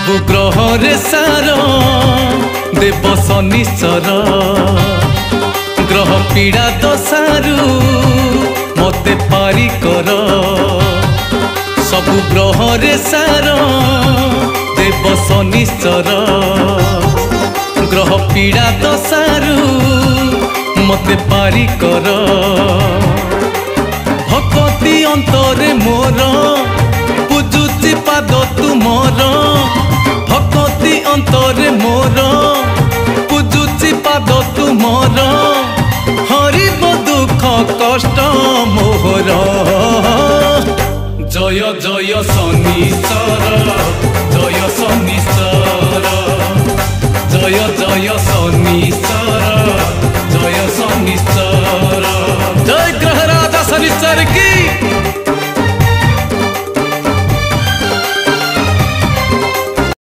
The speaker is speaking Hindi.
सबु ग्रह रे सार देव शनिश्चर ग्रह पीड़ा दशारू मते पारी कर सबु ग्रह रे सार देव शनिश्चर ग्रह पीड़ा दशारू मते पारी कर भक्ति अंतरे मोर पूजुची पाद तुमर भक्ति अंतरे मोर पूजुची पाद तुमर हरिब दुख कष्ट मोहर जय जय शनिश्चर जय शनिश्चर जय जय शनिश्चर जय शनिश्चर जय ग्रह राजा शनिश्चर की।